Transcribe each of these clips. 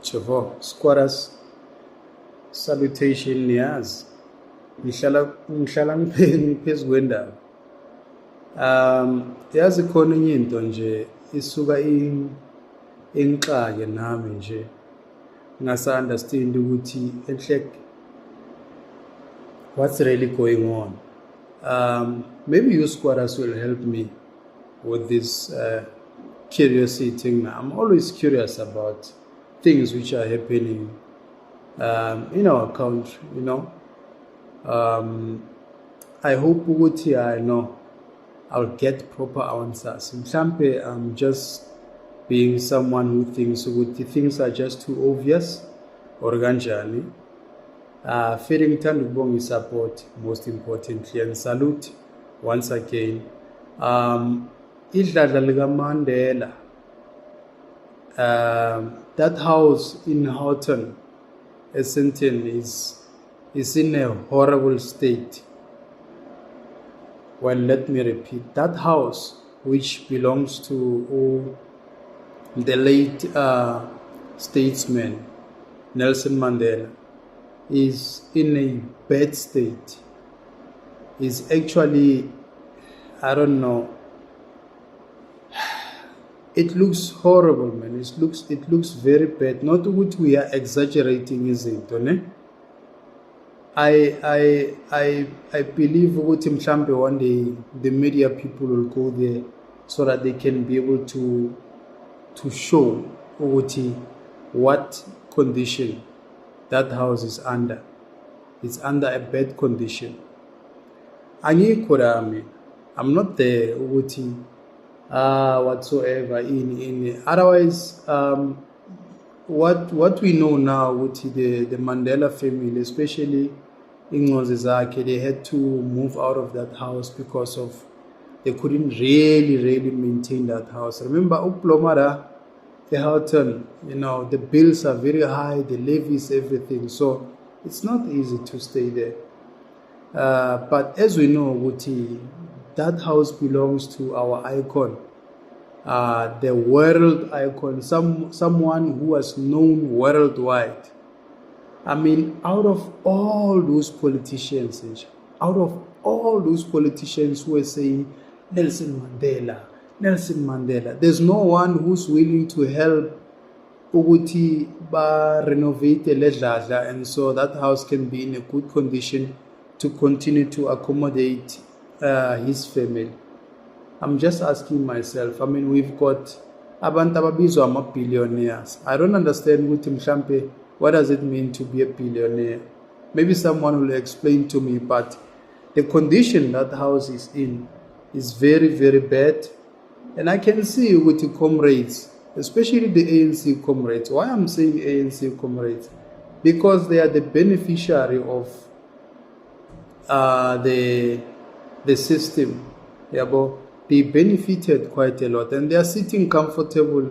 Chavo, squatters, salutation niyazi. Ngihlala ngiphezu kwendaba. Yazi khona enye into nje isuka ingixake nami nje ngasa-understand ukuthi enhleke what's really going on. Maybe you squatters will help me with this curiosity. I'm always curious about things which are happening in our country, you know. I hope ukuthi I know I'll get proper answers. Mhlampe I'm just being someone who thinks ukuthi things are just too obvious or kanjani. Feeling ngithanda ukubonga support most importantly, and salute once again idladla lika Mandela, that house in Houghton, Essendon, is in a horrible state. Well, let me repeat, that house which belongs to the late statesman Nelson Mandela is in a bad state. Is actually, I don't know, it looks horrible, man. It looks very bad. Not what we are exaggerating, is it? I believe ukuthi mhlambe one day the media people will go there so that they can be able to show ukuthi what condition that house is under. It's under a bad condition. Angikho lami, I'm not there ukuthi whatsoever in otherwise what we know now ukuthi the Mandela family, especially Ingozi zakhe, they had to move out of that house because of they couldn't really maintain that house. Remember Uplomara, the Houghton, you know, the bills are very high, the levies, everything, so it's not easy to stay there. But as we know, Wuti, that house belongs to our icon, the world icon, someone who was known worldwide. I mean, out of all those politicians who were saying Nelson Mandela, there's no one who's willing to help ukuthi ba renovate ledladla, and so that house can be in a good condition to continue to accommodate his family. I'm just asking myself, I mean, we've got abantu ababizwa ama-billionaires. I don't understand ukuthi mhlampe what does it mean to be a billionaire? Maybe someone will explain to me, but the condition that house is in is very bad. And I can see with the comrades, especially the ANC comrades. Why I'm saying ANC comrades? Because they are the beneficiary of the system. Yeah, but they benefited quite a lot, and they are sitting comfortable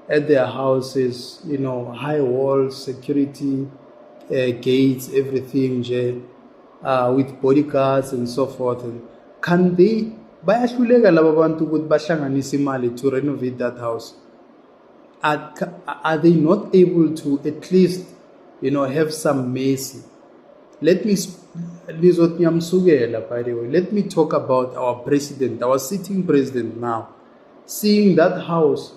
at their houses, you know, high walls, security, gates, everything, with bodyguards and so forth. Can they bayahluleka laba bantu ukuthi bahlanganise imali to renovate that house? Are they not able to at least, you know, have some mercy? Let me by the way, let me talk about our president, our sitting president now. Seeing that house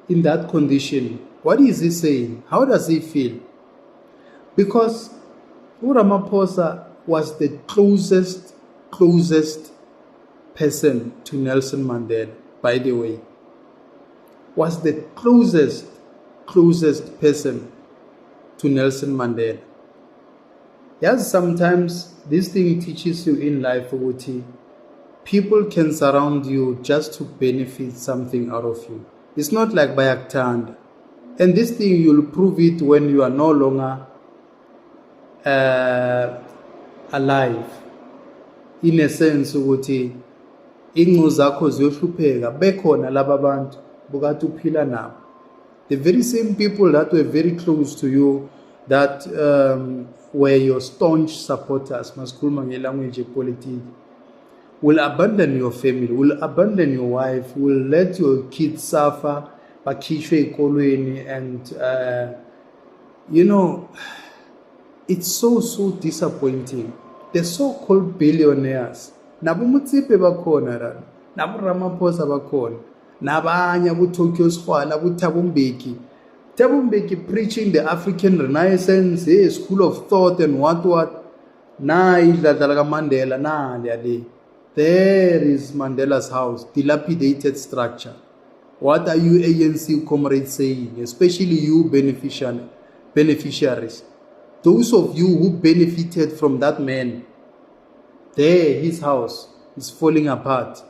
in that condition, what is he saying? How does he feel? Because Ramaphosa was the closest person to Nelson Mandela, by the way. Was the closest person to Nelson Mandela. Yes, sometimes this thing teaches you in life, Uti. People can surround you just to benefit something out of you. It's not like bayaktand. And this thing, you'll prove it when you are no longer alive. In a sense, Uti, ingo zakho ziyohlupheka bekhona laba bantu bukathi uphila nabo. The very same people that were very close to you, that were your staunch supporters, masikhuluma ngelanguage yepolitiki, will abandon your family, will abandon your wife, will let your kids suffer, bakhishwe ekolweni, and you know, it's so disappointing. The so-called billionaires, nabo Mutsipe bakhona, nabo Ramaphosa bakhona, nabanye abo-Tokyo Squad, abo-Thabo Mbeki. Thabo Mbeki preaching the African Renaissance, school of thought and what. Na idladla Mandela, na le. There is Mandela's house, dilapidated structure. What are you ANC comrades saying, especially you beneficiaries? Those of you who benefited from that man, there, his house is falling apart.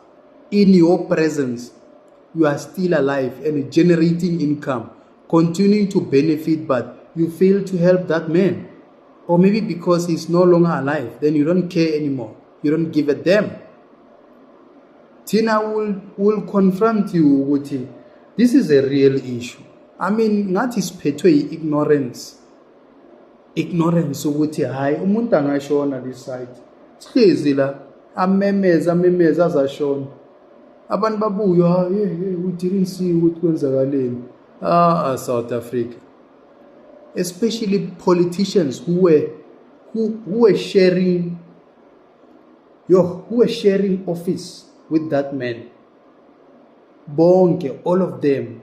In your presence, you are still alive and generating income, continuing to benefit, but you fail to help that man. Or maybe because he's no longer alive, then you don't care anymore. You don't give a damn. Tina will confront you with it. This is a real issue. I mean, not is petwe ignorance. Ignorance ukuthi hayi umuntu angashona this side. Sihlezi la amemeza azashona. Abantu babuya we didn't see ukuthi kwenzakaleni. South Africa. Especially politicians who were sharing office with that man. Bonke, all of them.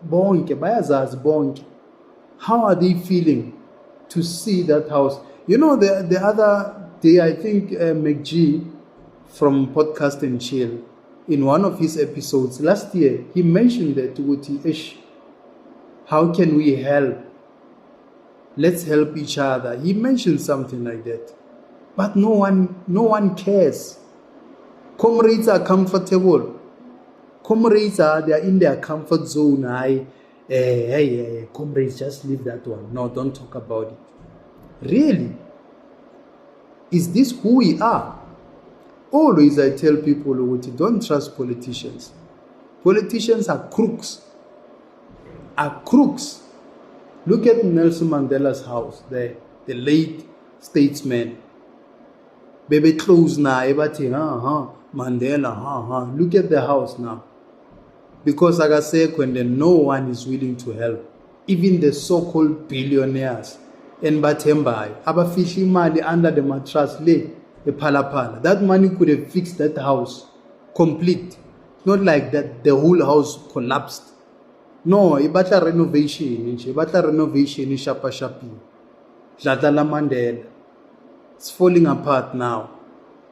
Bonke, bayazazi bonke. How are they feeling to see that house? You know, the other day, I think McG from Podcast and Chill, in one of his episodes last year, he mentioned that to how can we help? Let's help each other. He mentioned something like that. But no one cares. Comrades are comfortable. Comrades they are in their comfort zone. Hey, comrades, just leave that one. No, don't talk about it. Really? Is this who we are? Always I tell people, don't trust politicians. Politicians are crooks. Look at Nelson Mandela's house there, the late statesman. Baby close now, Mandela, Look at the house now. Because like I said, when no one is willing to help, even the so-called billionaires, and Batembai, abafihli imali under the mattress, the palapala. That money could have fixed that house complete. Not like that the whole house collapsed. No, ibatla renovation, shapi. Jadala Mandela. It's falling apart now.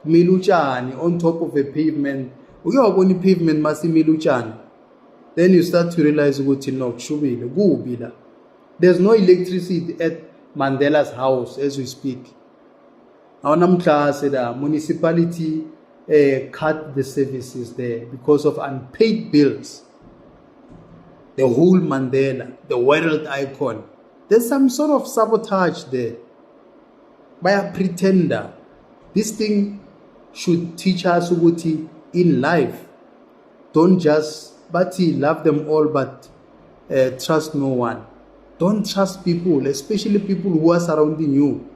Miluchani on top of a pavement. Only pavement must Miluchani. Then you start to realize there's no electricity at Mandela's house as we speak. Our municipality cut the services there because of unpaid bills. The whole Mandela, the world icon. There's some sort of sabotage there by a pretender. This thing should teach us in life. Don't just love them all, but trust no one. Don't trust people, especially people who are surrounding you.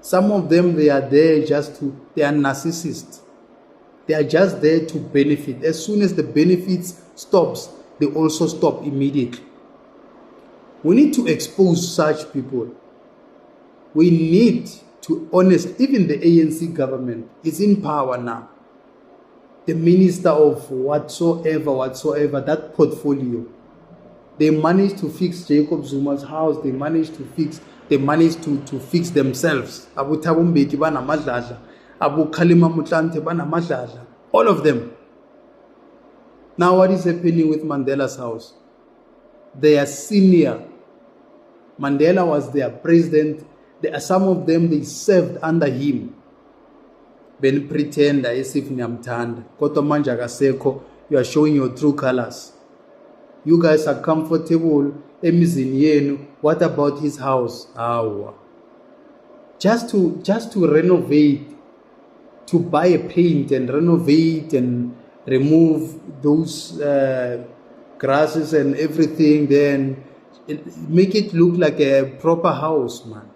Some of them, they are there they are narcissists. They are just there to benefit. As soon as the benefits stops, they also stop immediately. We need to expose such people. We need to even the ANC government is in power now. The minister of whatsoever, that portfolio. They managed to fix Jacob Zuma's house. They managed to fix themselves. Abu Thabo Mbeki bana madladla. Abu Khalima Mutlanthe bana madladla. All of them. Now what is happening with Mandela's house? They are senior. Mandela was their president. Some of them, they served under him. Ben pretender as if nyamthanda. Kodwa manje akasekho, you are showing your true colors. You guys are comfortable emizini yenu. What about his house? Just to renovate, to buy a paint and renovate and remove those grasses and everything, then make it look like a proper house, man.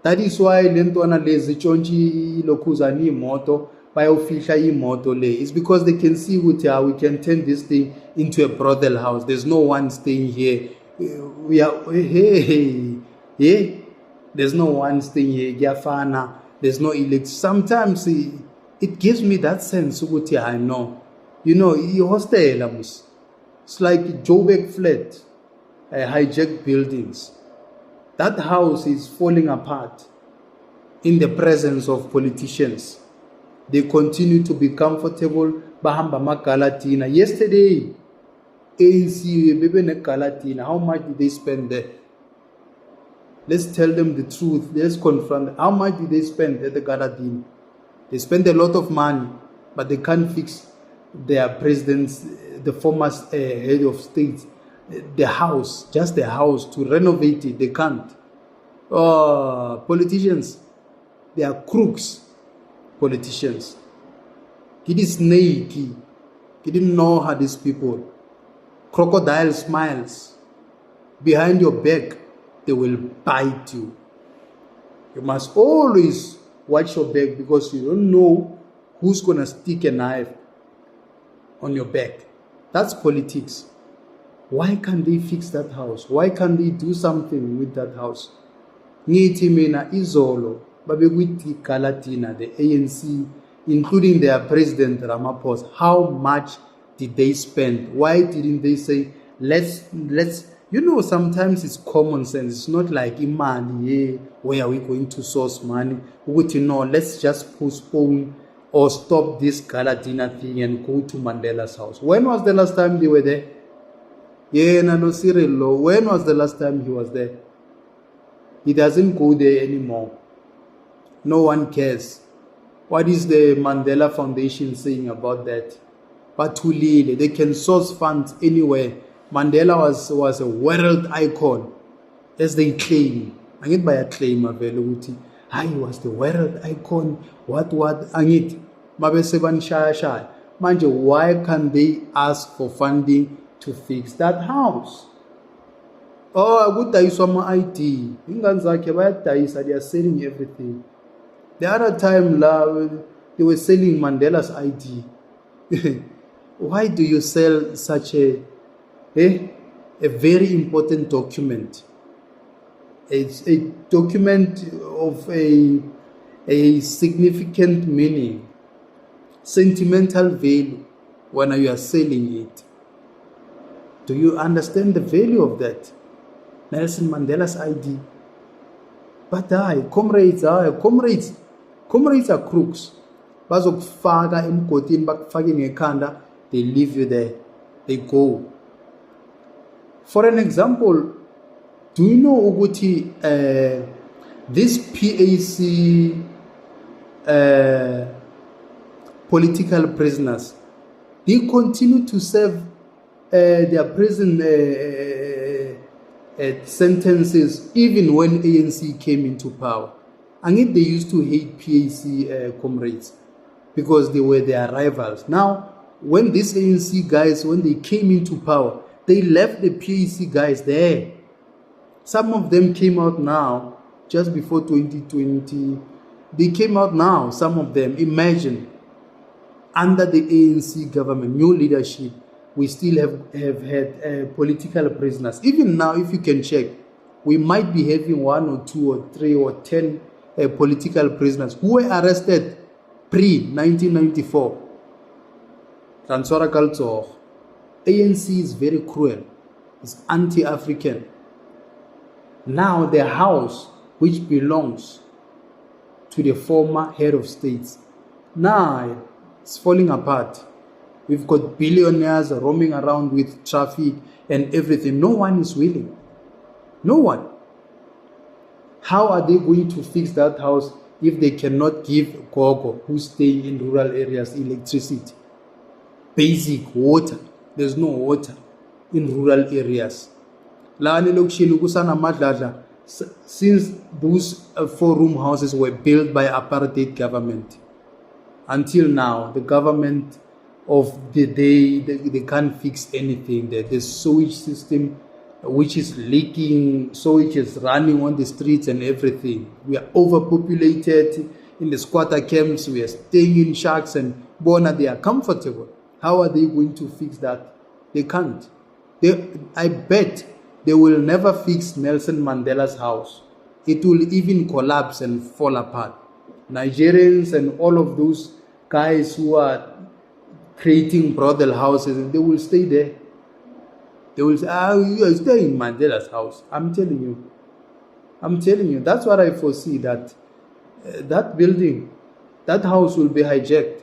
That is why lentwana lezi chonchi lokuzani moto bayofihla imoto le. It's because they can see we can turn this thing into a brothel house. There's no one staying here. We are there's no one staying here. Gyafana. There's no elect. Sometimes it gives me that sense ukuthi I know. You know, hostel. It's like Joburg flat, hijacked buildings. That house is falling apart in the presence of politicians. They continue to be comfortable. Bahamba Gala. Yesterday, ANC bebe Gala. How much did they spend there? Let's tell them the truth. Let's confront them. How much did they spend at the Gala? They spend a lot of money, but they can't fix their presidents, the former head of state, the house, just the house, to renovate it. They can't. Politicians, they are crooks. Politicians. It is snake. You didn't know how these people. Crocodile smiles. Behind your back, they will bite you. You must always watch your back because you don't know who's going to stick a knife on your back. That's politics. Why can't they fix that house? Why can't they do something with that house? Ngithi mina izolo babekuthi Galatina, the ANC, including their president Ramaphosa, how much did they spend? Why didn't they say let's you know, sometimes it's common sense. It's not like imali, where are we going to source money? You know, let's just postpone or stop this Gala dinner thing and go to Mandela's house. When was the last time they were there? No, Cyril, when was the last time he was there? He doesn't go there anymore. No one cares. What is the Mandela Foundation saying about that? Luthuli, they can source funds anywhere. Mandela was a world icon, as they claim. I get by a claim availability. He was the world icon. What? Angit. Mabeseban shy. Manje, why can't they ask for funding to fix that house? I would die some ID. Inganzake bayadayisa, they are selling everything. The other time they were selling Mandela's ID. Why do you sell such a very important document? It's a document of a significant meaning, sentimental value when you are selling it. Do you understand the value of that? Nelson Mandela's ID. But comrades are crooks. Bazokufaka emgotini bakufake ngekhanda, they leave you there. They go. For an example, do you know ukuthi these PAC political prisoners, they continue to serve their prison sentences even when ANC came into power? And yet they used to hate PAC comrades because they were their rivals. Now, when these ANC guys, when they came into power, they left the PAC guys there. Some of them came out now, just before 2020. They came out now, some of them. Imagine, under the ANC government, new leadership, we still have had political prisoners. Even now, if you can check, we might be having 1 or 2 or 3 or 10 political prisoners who were arrested pre-1994. Transwara culture. ANC is very cruel. It's anti-African. Now the house, which belongs to the former head of states, now it's falling apart. We've got billionaires roaming around with traffic and everything. No one is willing. No one. How are they going to fix that house if they cannot give Gogo, who stay in rural areas, electricity, basic water? There's no water in rural areas. Since those 4-room houses were built by apartheid government, until now, the government of the day, they can't fix anything. The sewage system, which is leaking, sewage is running on the streets and everything. We are overpopulated. in the squatter camps, we are staying in shacks, and bona, they are comfortable. How are they going to fix that? They can't. I bet they will never fix Nelson Mandela's house. It will even collapse and fall apart. Nigerians and all of those guys who are creating brothel houses, they will stay there. They will say, you are staying in Mandela's house. I'm telling you. That's what I foresee, that that building, that house will be hijacked.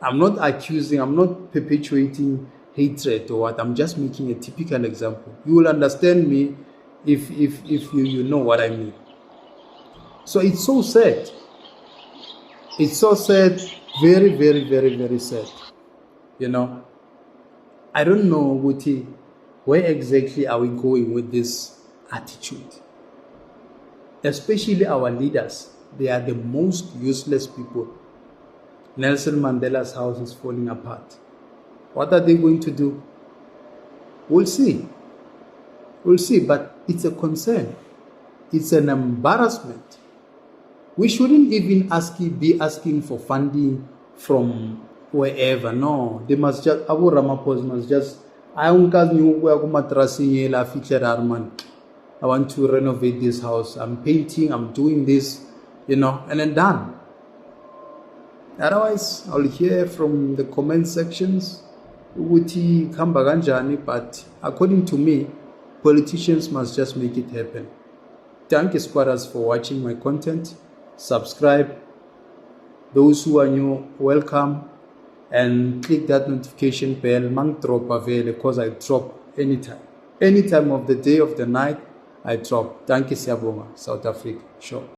I'm not accusing, I'm not perpetuating hatred or what. I'm just making a typical example. You will understand me if you know what I mean. So it's so sad. It's so sad, very, very, very, very sad. I don't know, Wuti, where exactly are we going with this attitude? Especially our leaders. They are the most useless people. Nelson Mandela's house is falling apart. What are they going to do? We'll see. But it's a concern. It's an embarrassment. We shouldn't even be asking for funding from wherever. No, they must just, Abu Ramaphosa must just, I want to renovate this house. I'm painting, I'm doing this, and then done. Otherwise, I'll hear from the comment sections, but according to me, politicians must just make it happen. Thank you, squatters, for watching my content. Subscribe. Those who are new, welcome. And click that notification bell, because I drop anytime. Any time of the day, of the night, I drop. Thank you, Siabonga, South Africa. Sure.